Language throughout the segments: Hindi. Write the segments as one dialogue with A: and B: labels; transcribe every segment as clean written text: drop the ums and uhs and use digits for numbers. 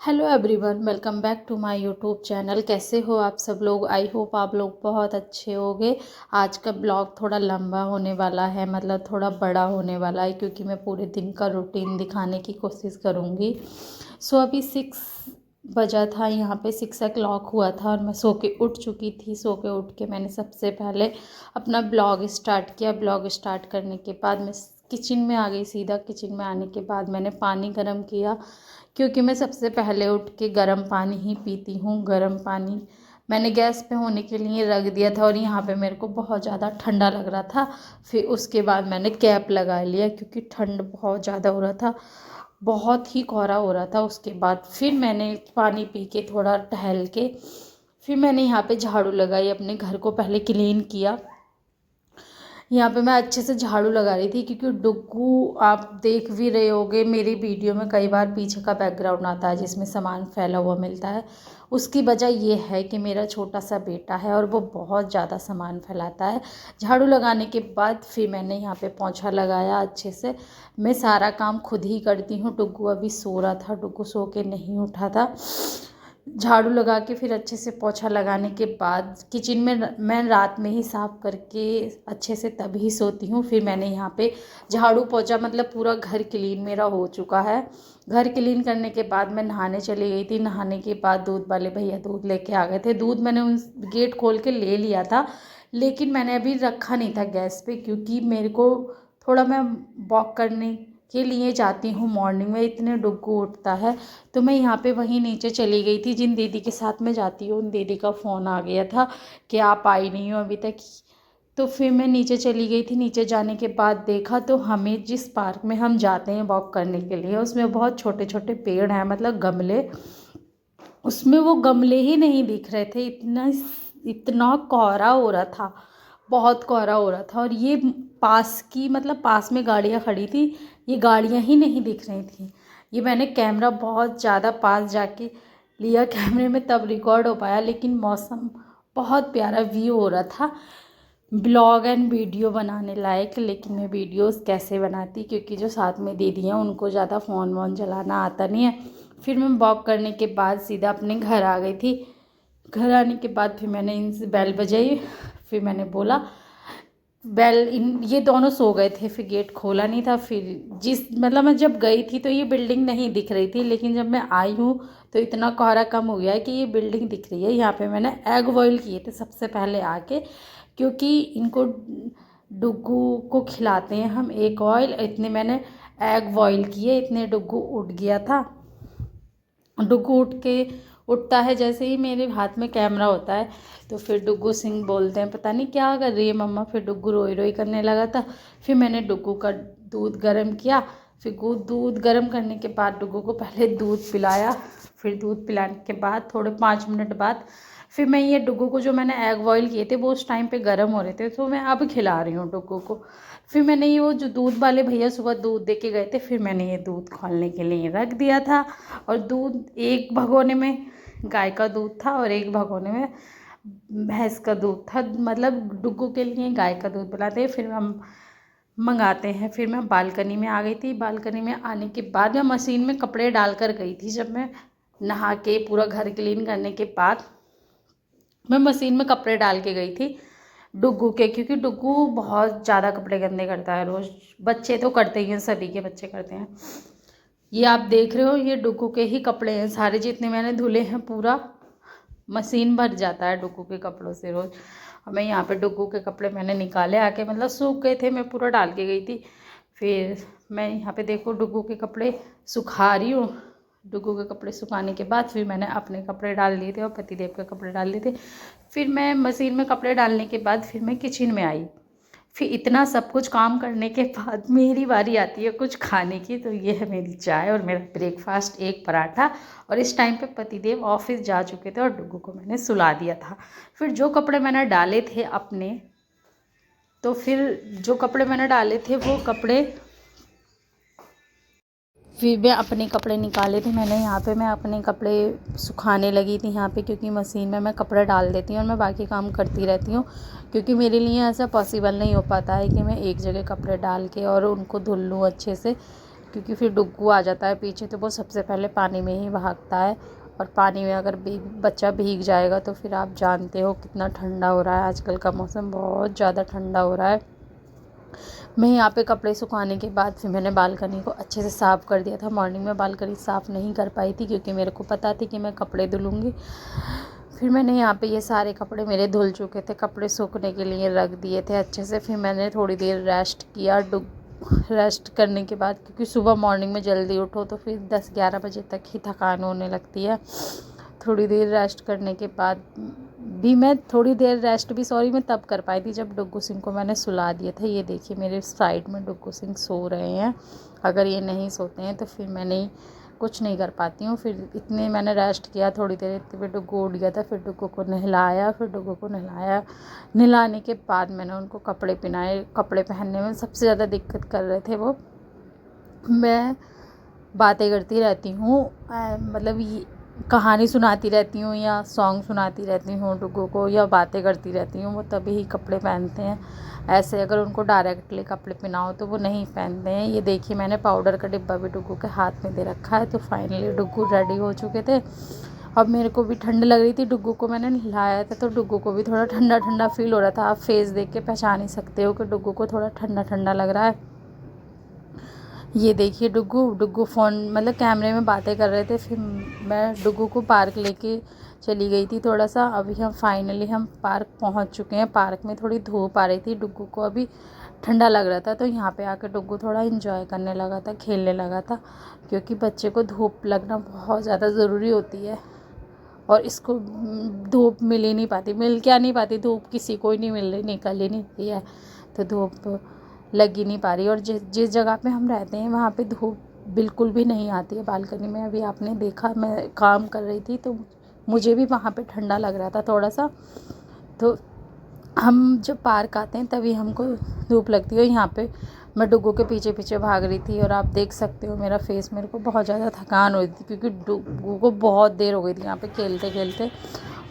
A: Hello everyone, welcome back to my YouTube channel. कैसे हो आप सब लोग? आई होप आप लोग बहुत अच्छे होंगे। आज का ब्लॉग थोड़ा लंबा होने वाला है, मतलब थोड़ा बड़ा होने वाला है, क्योंकि मैं पूरे दिन का रूटीन दिखाने की कोशिश करूँगी। अभी 6 बजा था, यहाँ पे 6 o'clock हुआ था और मैं सो के उठ चुकी थी। सो के उठ के मैंने सबसे पहले अपना ब्लॉग स्टार्ट किया। ब्लॉग स्टार्ट करने के बाद मैं किचन में आ गई। सीधा किचन में आने के बाद मैंने पानी गर्म किया, क्योंकि मैं सबसे पहले उठ के गर्म पानी ही पीती हूँ। गर्म पानी मैंने गैस पे होने के लिए रख दिया था और यहाँ पे मेरे को बहुत ज़्यादा ठंडा लग रहा था। फिर उसके बाद मैंने कैप लगा लिया, क्योंकि ठंड बहुत ज़्यादा हो रहा था, बहुत ही कोहरा हो रहा था। उसके बाद फिर मैंने पानी पी के थोड़ा टहल के फिर मैंने यहाँ पे झाड़ू लगाई, अपने घर को पहले क्लीन किया। यहाँ पे मैं अच्छे से झाड़ू लगा रही थी, क्योंकि डुग्गू, आप देख भी रहे होगे मेरी वीडियो में कई बार पीछे का बैकग्राउंड आता है जिसमें सामान फैला हुआ मिलता है। उसकी वजह ये है कि मेरा छोटा सा बेटा है और वो बहुत ज़्यादा सामान फैलाता है। झाड़ू लगाने के बाद फिर मैंने यहाँ पे पोंछा लगाया अच्छे से। मैं सारा काम खुद ही करती हूँ। डुग्गू अभी सो रहा था, डुग्गू सो के नहीं उठा था। झाड़ू लगा के फिर अच्छे से पोछा लगाने के बाद किचन में मैं रात में ही साफ़ करके अच्छे से तभी सोती हूँ। फिर मैंने यहाँ पे झाड़ू पोछा, मतलब पूरा घर क्लीन मेरा हो चुका है। घर क्लीन करने के बाद मैं नहाने चली गई थी। नहाने के बाद दूध वाले भैया दूध लेके आ गए थे। दूध मैंने उन गेट खोल के ले लिया था, लेकिन मैंने अभी रखा नहीं था गैस पे, क्योंकि मेरे को थोड़ा, मैं वॉक करने के लिए जाती हूँ मॉर्निंग में, इतने डुग्गू उठता है। तो मैं यहाँ पे वहीं नीचे चली गई थी। जिन दीदी के साथ मैं जाती हूँ उन दीदी का फ़ोन आ गया था कि आप आई नहीं हो अभी तक। तो फिर मैं नीचे चली गई थी। नीचे जाने के बाद देखा तो हमें जिस पार्क में हम जाते हैं वॉक करने के लिए, उसमें बहुत छोटे छोटे पेड़ हैं, मतलब गमले। उसमें वो गमले ही नहीं दिख रहे थे। इतना इतना कोहरा हो रहा था, बहुत कोहरा हो रहा था। और ये पास की, मतलब पास में गाड़ियाँ खड़ी थी, ये गाड़ियाँ ही नहीं दिख रही थी। ये मैंने कैमरा बहुत ज़्यादा पास जाके लिया, कैमरे में तब रिकॉर्ड हो पाया। लेकिन मौसम बहुत प्यारा व्यू हो रहा था, ब्लॉग एंड वीडियो बनाने लायक। लेकिन मैं वीडियोस कैसे बनाती, क्योंकि जो साथ में दीदी हैं उनको ज़्यादा फ़ोन वोन चलाना आता नहीं है। फिर मैं वॉक करने के बाद सीधा अपने घर आ गई थी। घर आने के बाद फिर मैंने इनसे बेल बजाई। फिर मैंने बोला, बेल, इन ये दोनों सो गए थे, फिर गेट खोला नहीं था। फिर मतलब मैं जब गई थी तो ये बिल्डिंग नहीं दिख रही थी, लेकिन जब मैं आई हूँ तो इतना कोहरा कम हो गया है कि ये बिल्डिंग दिख रही है। यहाँ पे मैंने एग बॉईल किए थे सबसे पहले आके, क्योंकि इनको, डुग्गू को खिलाते हैं हम एक ऑयल। इतने मैंने एग बॉईल किए, इतने डुग्गू उठ गया था। डुग्गू उठता है जैसे ही मेरे हाथ में कैमरा होता है, तो फिर डुग्गू सिंह बोलते हैं पता नहीं क्या कर रही है मम्मा। फिर डुग्गू रोई रोई करने लगा था। फिर मैंने डुग्गू का दूध गर्म किया। फिर दूध गर्म करने के बाद डुग्गू को पहले दूध पिलाया। फिर दूध पिलाने के बाद थोड़े 5 मिनट बाद फिर मैं ये डुग्गू को, जो मैंने एग बॉईल किए थे वो उस टाइम पे गर्म हो रहे थे, तो मैं अब खिला रही हूँ डुग्गू को। फिर मैंने ये, वो जो दूध वाले भैया सुबह दूध दे के गए थे, फिर मैंने ये दूध खोलने के लिए रख दिया था। और दूध एक भगोने में गाय का दूध था और एक भगोने में भैंस का दूध था। मतलब डुग्गू के लिए गाय का दूध पिलाते हैं, फिर हम मंगाते हैं। फिर मैं बालकनी में आ गई थी। बालकनी में आने के बाद मैं मशीन में कपड़े डाल कर गई थी। जब मैं नहा के पूरा घर क्लीन करने के बाद मैं मशीन में कपड़े डाल के गई थी डुग्गू के, क्योंकि डुग्गू बहुत ज़्यादा कपड़े गंदे करता है रोज़। बच्चे तो करते ही हैं, सभी के बच्चे करते हैं। ये आप देख रहे हो, ये डुग्गू के ही कपड़े हैं सारे, जितने मैंने धुले हैं। पूरा मशीन भर जाता है डुग्गू के कपड़ों से रोज़। और मैं यहाँ पे डुग्गू के कपड़े मैंने निकाले आके, मतलब सूख गए थे, मैं पूरा डाल के गई थी। फिर मैं यहाँ पे देखो डुग्गू के कपड़े सुखा रही हूँ। डुग्गू के कपड़े सुखाने के बाद फिर मैंने अपने कपड़े डाल दिए थे और पतिदेव के कपड़े डाल दिए थे। फिर मैं मशीन में कपड़े डालने के बाद फिर मैं किचन में आई। फिर इतना सब कुछ काम करने के बाद मेरी बारी आती है कुछ खाने की। तो ये है मेरी चाय और मेरा ब्रेकफास्ट, एक पराठा। और इस टाइम पे पतिदेव ऑफिस जा चुके थे और डुग्गू को मैंने सुला दिया था। फिर जो कपड़े मैंने डाले थे अपने, तो फिर जो कपड़े मैंने डाले थे वो कपड़े, फिर मैं अपने कपड़े निकाले थे। मैंने यहाँ पे मैं अपने कपड़े सुखाने लगी थी यहाँ पे, क्योंकि मशीन में मैं कपड़े डाल देती हूँ और मैं बाकी काम करती रहती हूँ। क्योंकि मेरे लिए ऐसा पॉसिबल नहीं हो पाता है कि मैं एक जगह कपड़े डाल के और उनको धुल लूँ अच्छे से। क्योंकि फिर डुग्गू आ जाता है पीछे तो वो सबसे पहले पानी में ही भागता है। और पानी में अगर बच्चा भीग जाएगा तो फिर आप जानते हो कितना ठंडा हो रहा है, आजकल का मौसम बहुत ज़्यादा ठंडा हो रहा है। मैं यहाँ पे कपड़े सुखाने के बाद फिर मैंने बालकनी को अच्छे से साफ़ कर दिया था। मॉर्निंग में बालकनी साफ़ नहीं कर पाई थी क्योंकि मेरे को पता थी कि मैं कपड़े धुलूँगी। फिर मैंने यहाँ पे ये सारे कपड़े मेरे धुल चुके थे, कपड़े सूखने के लिए रख दिए थे अच्छे से। फिर मैंने थोड़ी देर रेस्ट किया। रेस्ट करने के बाद, क्योंकि सुबह मॉर्निंग में जल्दी उठो तो फिर 10-11 बजे तक ही थकान होने लगती है। थोड़ी देर रेस्ट करने के बाद भी मैं मैं तब कर पाई थी जब डुग्गू सिंह को मैंने सुला दिया था। ये देखिए मेरे साइड में डुग्गू सिंह सो रहे हैं। अगर ये नहीं सोते हैं तो फिर मैं नहीं कुछ नहीं कर पाती हूँ। फिर इतने मैंने रेस्ट किया थोड़ी देर, इतने में डुग्गू उठ गया था। फिर डुग्गू को नहलाने के बाद मैंने उनको कपड़े पहनाए। कपड़े पहनने में सबसे ज़्यादा दिक्कत कर रहे थे वो। मैं बातें करती रहती हूँ, मतलब ये कहानी सुनाती रहती हूँ या सॉन्ग सुनाती रहती हूँ डुग्गू को, या बातें करती रहती हूँ, वो तभी ही कपड़े पहनते हैं। ऐसे अगर उनको डायरेक्टली कपड़े पहनाओ तो वो नहीं पहनते हैं। ये देखिए मैंने पाउडर का डिब्बा भी डुग्गू के हाथ में दे रखा है। तो फाइनली डुग्गू रेडी हो चुके थे। अब मेरे को भी ठंड लग रही थी, डुग्गू को मैंने नहलाया था तो डुग्गू को भी थोड़ा ठंडा ठंडा फील हो रहा था। आप फेस देख के पहचान ही सकते हो कि डुग्गू को थोड़ा ठंडा ठंडा लग रहा है। ये देखिए डुग्गू फ़ोन मतलब कैमरे में बातें कर रहे थे। फिर मैं डुग्गू को पार्क लेके चली गई थी थोड़ा सा। अभी हम फाइनली पार्क पहुंच चुके हैं। पार्क में थोड़ी धूप आ रही थी, डुग्गू को अभी ठंडा लग रहा था तो यहाँ पे आकर डुग्गू थोड़ा एंजॉय करने लगा था, खेलने लगा था। क्योंकि बच्चे को धूप लगना बहुत ज़्यादा ज़रूरी होती है और इसको धूप मिल क्या नहीं पाती, धूप किसी को ही नहीं मिल रही, निकल ही नहीं रही है। तो धूप लग ही नहीं पा रही। और जिस जगह पे हम रहते हैं वहाँ पे धूप बिल्कुल भी नहीं आती है। बालकनी में अभी आपने देखा मैं काम कर रही थी तो मुझे भी वहाँ पे ठंडा लग रहा था थोड़ा सा। तो हम जब पार्क आते हैं तभी हमको धूप लगती है। यहाँ पे मैं डुग्गू के पीछे पीछे भाग रही थी और आप देख सकते हो मेरा फेस, मेरे को बहुत ज़्यादा थकान हो रही थी क्योंकि डुग्गू को बहुत देर हो गई थी यहाँ पे खेलते खेलते।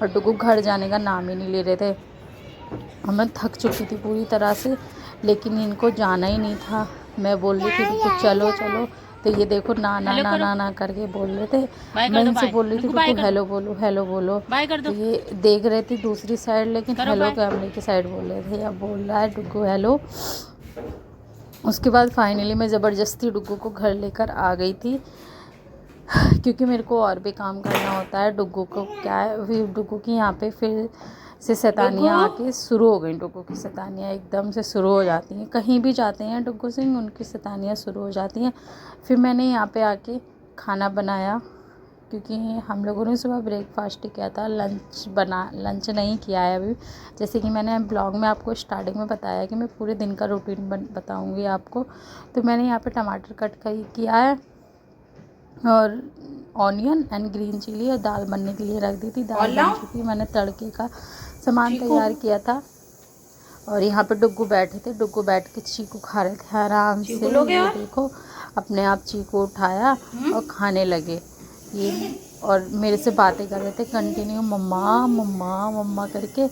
A: और डुग्गू घर जाने का नाम ही नहीं ले रहे थे और मैं थक चुकी थी पूरी तरह से, लेकिन इनको जाना ही नहीं था। मैं बोल रही थी डुग्गू चलो चलो, तो ये देखो ना ना ना ना ना करके बोल रहे थे। मैं इनसे बोल रही थी डुग्गू हेलो बोलो हेलो बोलो, तो ये देख रहे थे दूसरी साइड लेकिन हेलो कैमरे की साइड बोल रहे थे। अब बोल रहा है डुग्गू हेलो। उसके बाद फाइनली मैं ज़बरदस्ती डुग्गू को घर लेकर आ गई थी क्योंकि मेरे को और भी काम करना होता है। डुग्गू को क्या है, फिर डुग्गू की यहाँ पे फिर से शैतानियाँ आके शुरू हो गई। डुग्गू की शैतानियाँ एकदम से शुरू हो जाती हैं, कहीं भी जाते हैं डुग्गू सिंह उनकी शैतानियाँ शुरू हो जाती हैं। फिर मैंने यहाँ पे आके खाना बनाया क्योंकि हम लोगों ने सुबह ब्रेकफास्ट ही किया था, लंच नहीं किया है अभी। जैसे कि मैंने ब्लॉग में आपको स्टार्टिंग में बताया कि मैं पूरे दिन का रूटीन बताऊँगी आपको। तो मैंने यहाँ पे टमाटर कट किया है और ऑनियन एंड ग्रीन चिली और दाल बनने के लिए रख दी थी। दाल बन चुकी है, मैंने तड़के का सामान तैयार किया था। और यहाँ पे डुग्गू बैठे थे, डुग्गू बैठ के चीकू खा रहे थे आराम से। ये देखो अपने आप चीकू उठाया और खाने लगे ये, और मेरे से बातें कर रहे थे कंटिन्यू, मम्मा मम्मा मम्मा करके।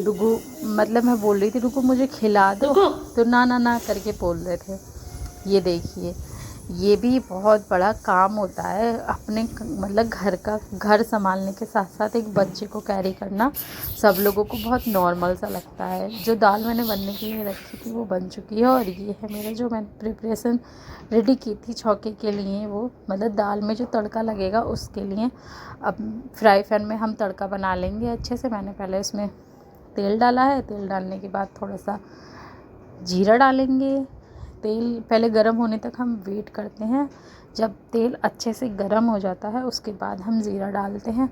A: डुग्गू मतलब मैं बोल रही थी डुग्गू मुझे खिला दो, तो ना ना ना करके बोल रहे थे। ये देखिए ये भी बहुत बड़ा काम होता है अपने मतलब घर संभालने के साथ साथ एक बच्चे को कैरी करना सब लोगों को बहुत नॉर्मल सा लगता है। जो दाल मैंने बनने के लिए रखी थी वो बन चुकी है। और ये है मेरा जो मैंने प्रिपरेशन रेडी की थी छौके के लिए, वो मतलब दाल में जो तड़का लगेगा उसके लिए। अब फ्राई पैन में हम तड़का बना लेंगे अच्छे से। मैंने पहले उसमें तेल डाला है, तेल डालने के बाद थोड़ा सा जीरा डालेंगे। तेल पहले गर्म होने तक हम वेट करते हैं, जब तेल अच्छे से गर्म हो जाता है उसके बाद हम ज़ीरा डालते हैं।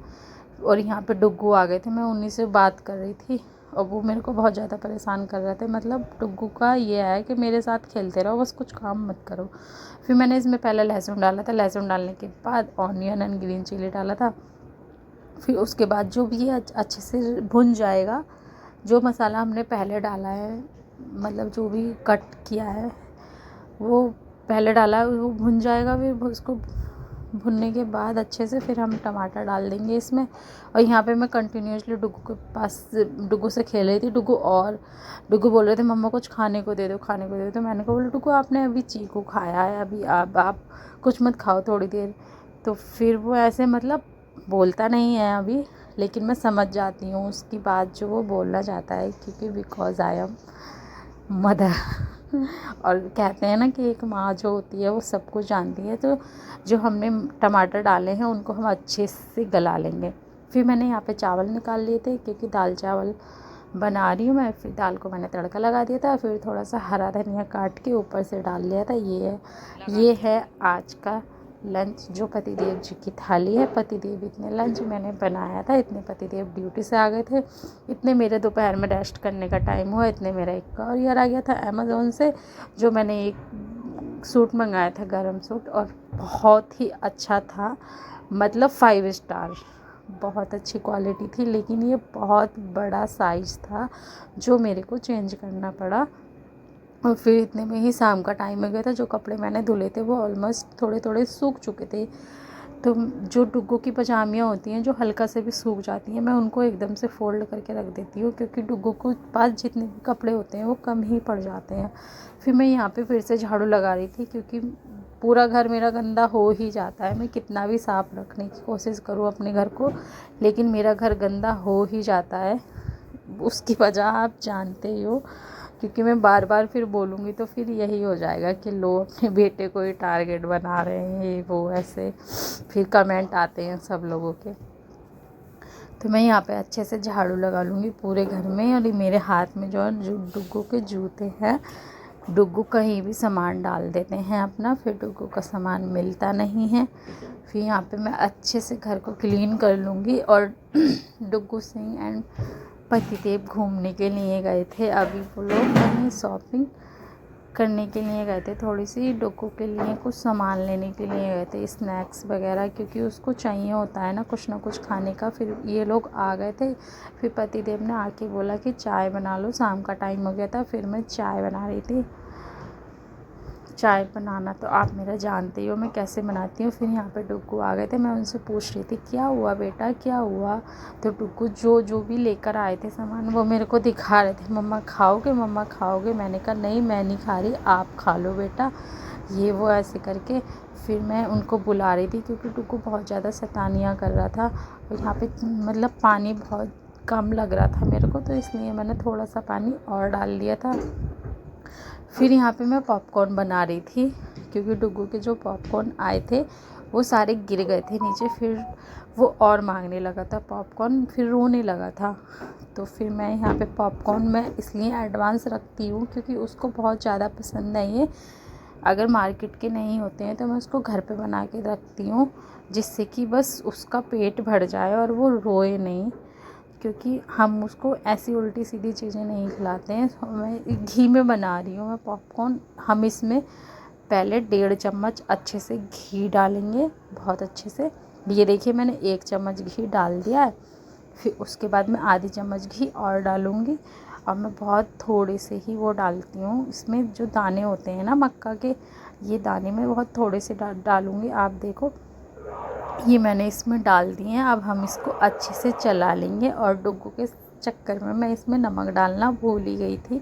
A: और यहाँ पे डुग्गू आ गए थे, मैं उन्हीं से बात कर रही थी और वो मेरे को बहुत ज़्यादा परेशान कर रहे थे। मतलब डुग्गू का ये है कि मेरे साथ खेलते रहो बस, कुछ काम मत करो। फिर मैंने इसमें पहले लहसुन डाला था, लहसुन डालने के बाद ऑनियन एंड ग्रीन चिली डाला था। फिर उसके बाद जो भी ये अच्छे से भुन जाएगा, जो मसाला हमने पहले डाला है मतलब जो भी कट किया है वो पहले डाला है वो भुन जाएगा। फिर उसको भुनने के बाद अच्छे से फिर हम टमाटर डाल देंगे इसमें। और यहाँ पे मैं कंटिन्यूसली डुग्गू के पास डुग्गू से खेल रही थी। डुग्गू बोल रहे थे मम्मा कुछ खाने को दे दो, खाने को दे दो। तो मैंने कहा बोला डुग्गू आपने अभी चीकू खाया है, अभी आप कुछ मत खाओ थोड़ी देर। तो फिर वो ऐसे मतलब बोलता नहीं है अभी, लेकिन मैं समझ जाती हूँ उसकी बात जो वो बोलना चाहता है, क्योंकि बिकॉज आई एम मदर। और कहते हैं ना कि एक माँ जो होती है वो सब कुछ जानती है। तो जो हमने टमाटर डाले हैं उनको हम अच्छे से गला लेंगे। फिर मैंने यहाँ पे चावल निकाल लिए थे, क्योंकि दाल चावल बना रही हूँ मैं। फिर दाल को मैंने तड़का लगा दिया था, फिर थोड़ा सा हरा धनिया काट के ऊपर से डाल लिया था। ये है आज का लंच जो पतिदेव जी की थाली है। पतिदेव इतने लंच मैंने बनाया था, इतने पतिदेव ड्यूटी से आ गए थे, इतने मेरे दोपहर में रेस्ट करने का टाइम हुआ, इतने मेरा एक कॉरियर आ गया था अमेज़ोन से, जो मैंने एक सूट मंगाया था, गरम सूट, और बहुत ही अच्छा था, मतलब 5 स्टार, बहुत अच्छी क्वालिटी थी। लेकिन ये बहुत बड़ा साइज़ था जो मेरे को चेंज करना पड़ा। और फिर इतने में ही शाम का टाइम हो गया था। जो कपड़े मैंने धुले थे वो ऑलमोस्ट थोड़े थोड़े सूख चुके थे। तो जो डुग्गू की पजामियाँ होती हैं जो हल्का से भी सूख जाती हैं, मैं उनको एकदम से फ़ोल्ड करके रख देती हूँ, क्योंकि डुग्गू के पास जितने भी कपड़े होते हैं वो कम ही पड़ जाते हैं। फिर मैं यहाँ पे फिर से झाड़ू लगा रही थी, क्योंकि पूरा घर मेरा गंदा हो ही जाता है। मैं कितना भी साफ़ रखने की कोशिश करूँ अपने घर को, लेकिन मेरा घर गंदा हो ही जाता है। उसकी वजह आप जानते ही हो, क्योंकि मैं बार बार फिर बोलूँगी तो फिर यही हो जाएगा कि लो अपने बेटे को ही टारगेट बना रहे हैं, ये वो ऐसे फिर कमेंट आते हैं सब लोगों के। तो मैं यहाँ पे अच्छे से झाड़ू लगा लूँगी पूरे घर में। और मेरे हाथ में जो डुग्गू के जूते हैं, डुग्गू कहीं भी सामान डाल देते हैं अपना, फिर डुग्गू का सामान मिलता नहीं है। फिर यहाँ पे मैं अच्छे से घर को क्लीन कर लूँगी। और डुग्गू सिंह एंड पतिदेव घूमने के लिए गए थे, अभी वो लोग कहीं शॉपिंग करने के लिए गए थे, थोड़ी सी डुग्गू के लिए कुछ सामान लेने के लिए गए थे, स्नैक्स वगैरह, क्योंकि उसको चाहिए होता है ना कुछ खाने का। फिर ये लोग आ गए थे। फिर पतिदेव ने आके बोला कि चाय बना लो, शाम का टाइम हो गया था। फिर मैं चाय बना रही थी। चाय बनाना तो आप मेरा जानते ही हो मैं कैसे बनाती हूँ। फिर यहाँ पे डुग्गू आ गए थे, मैं उनसे पूछ रही थी क्या हुआ बेटा, क्या हुआ। तो डुग्गू जो भी लेकर आए थे सामान वो मेरे को दिखा रहे थे, मम्मा खाओगे, मम्मा खाओगे। मैंने कहा नहीं मैं नहीं खा रही, आप खा लो बेटा, ये वो ऐसे करके। फिर मैं उनको बुला रही थी, क्योंकि डुग्गू बहुत ज़्यादा शैतानियाँ कर रहा था। और यहाँ पे मतलब पानी बहुत कम लग रहा था मेरे को, तो इसलिए मैंने थोड़ा सा पानी और डाल दिया था। फिर यहाँ पे मैं पॉपकॉर्न बना रही थी, क्योंकि डुग्गू के जो पॉपकॉर्न आए थे वो सारे गिर गए थे नीचे। फिर वो और मांगने लगा था पॉपकॉर्न, फिर रोने लगा था। तो फिर मैं यहाँ पे पॉपकॉर्न मैं इसलिए एडवांस रखती हूँ, क्योंकि उसको बहुत ज़्यादा पसंद है ये। अगर मार्केट के नहीं होते हैं तो मैं उसको घर पे बना के रखती हूँ, जिससे कि बस उसका पेट भर जाए और वो रोए नहीं, क्योंकि हम उसको ऐसी उल्टी सीधी चीज़ें नहीं खिलाते हैं। मैं घी में बना रही हूँ मैं पॉपकॉर्न। हम इसमें पहले 1.5 चम्मच अच्छे से घी डालेंगे, बहुत अच्छे से। ये देखिए मैंने 1 चम्मच घी डाल दिया है। फिर उसके बाद मैं आधी चम्मच घी और डालूँगी, और मैं बहुत थोड़े से ही वो डालती हूँ। इसमें जो दाने होते हैं ना मक्का के, ये दाने मैं बहुत थोड़े से डालूँगी। आप देखो ये मैंने इसमें डाल दिए हैं। अब हम इसको अच्छे से चला लेंगे। और डुग्गू के चक्कर में मैं इसमें नमक डालना भूल ही गई थी,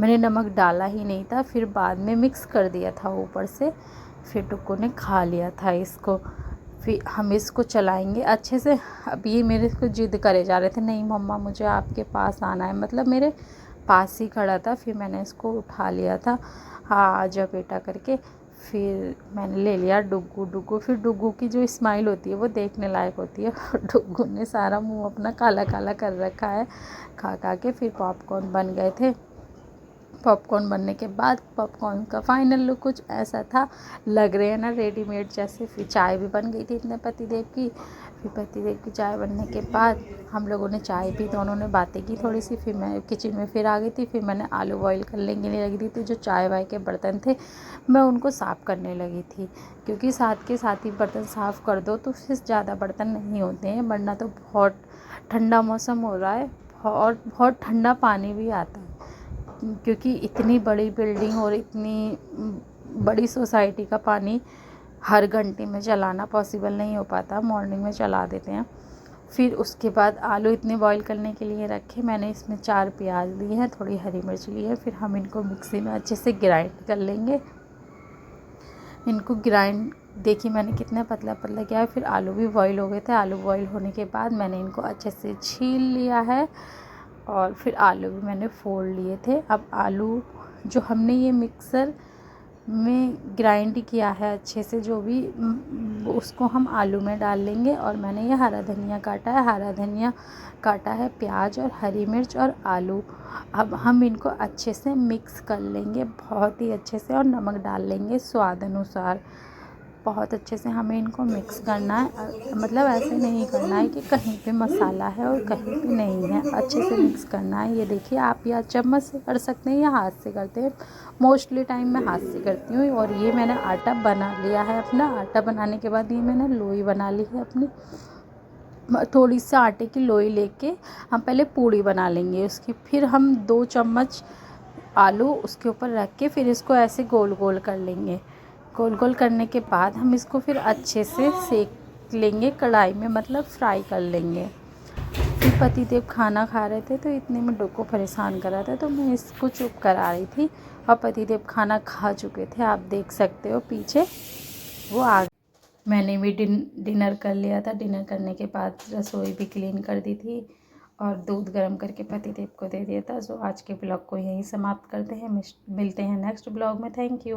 A: मैंने नमक डाला ही नहीं था, फिर बाद में मिक्स कर दिया था ऊपर से। फिर डुग्गू ने खा लिया था इसको। फिर हम इसको चलाएंगे अच्छे से। अब ये मेरे को जिद करे जा रहे थे, नहीं मम्मा मुझे आपके पास आना है, मतलब मेरे पास ही खड़ा था। फिर मैंने इसको उठा लिया था, हाँ आजा बेटा करके। फिर मैंने ले लिया डुग्गू। फिर डुग्गू की जो स्माइल होती है वो देखने लायक होती है। डुग्गू ने सारा मुंह अपना काला काला कर रखा है खा के। फिर पॉपकॉर्न बन गए थे। पॉपकॉर्न बनने के बाद पॉपकॉर्न का फाइनल लुक कुछ ऐसा था, लग रहे हैं ना रेडीमेड जैसे। फिर चाय भी बन गई थी इतने पतिदेव की। फिर पतिदेव की चाय बनने के बाद हम लोगों ने चाय पी, दोनों ने बातें की थोड़ी सी। फिर मैं किचन में फिर आ गई थी। फिर मैंने आलू बॉईल करने के लिए लगी थी, तो जो चाय वाय के बर्तन थे मैं उनको साफ़ करने लगी थी, क्योंकि साथ के साथ ही बर्तन साफ़ कर दो तो फिर ज़्यादा बर्तन नहीं होते हैं। वरना तो बहुत ठंडा मौसम हो रहा है और बहुत ठंडा पानी भी आता है, क्योंकि इतनी बड़ी बिल्डिंग और इतनी बड़ी सोसाइटी का पानी हर घंटे में चलाना पॉसिबल नहीं हो पाता, मॉर्निंग में चला देते हैं। फिर उसके बाद आलू इतने बॉईल करने के लिए रखे, मैंने इसमें 4 प्याज लिए हैं, थोड़ी हरी मिर्च ली है। फिर हम इनको मिक्सी में अच्छे से ग्राइंड कर लेंगे। इनको ग्राइंड देखिए मैंने कितना पतला पतला किया है। फिर आलू भी बॉईल हो गए थे। आलू बॉईल होने के बाद मैंने इनको अच्छे से छील लिया है और फिर आलू भी मैंने फोड़ लिए थे। अब आलू जो हमने ये मिक्सर में ग्राइंड किया है अच्छे से, जो भी उसको हम आलू में डाल लेंगे। और मैंने ये हरा धनिया काटा है, हरा धनिया काटा है, प्याज और हरी मिर्च और आलू। अब हम इनको अच्छे से मिक्स कर लेंगे बहुत ही अच्छे से, और नमक डाल लेंगे स्वाद अनुसार। बहुत अच्छे से हमें इनको मिक्स करना है, मतलब ऐसे नहीं करना है कि कहीं पे मसाला है और कहीं पे नहीं है, अच्छे से मिक्स करना है। ये देखिए आप या चम्मच से कर सकते हैं या हाथ से करते हैं, मोस्टली टाइम मैं हाथ से करती हूँ। और ये मैंने आटा बना लिया है अपना। आटा बनाने के बाद ये मैंने लोई बना ली है अपनी। थोड़ी सी आटे की लोई लेके हम पहले पूड़ी बना लेंगे उसकी। फिर हम 2 चम्मच आलू उसके ऊपर रख के फिर इसको ऐसे गोल गोल कर लेंगे। गोल गोल करने के बाद हम इसको फिर अच्छे से सेक लेंगे कढ़ाई में, मतलब फ्राई कर लेंगे। फिर पतिदेव खाना खा रहे थे तो इतने में डोको परेशान कर रहा था, तो मैं इसको चुप करा रही थी। और पतिदेव खाना खा चुके थे, आप देख सकते हो पीछे वो आ। मैंने भी डिनर कर लिया था। डिनर करने के बाद रसोई भी क्लीन कर दी थी और दूध गर्म करके पतिदेव को दे दिया था। सो आज के ब्लॉग को यहीं समाप्त करते हैं। मिलते हैं नेक्स्ट ब्लॉग में। Thank you.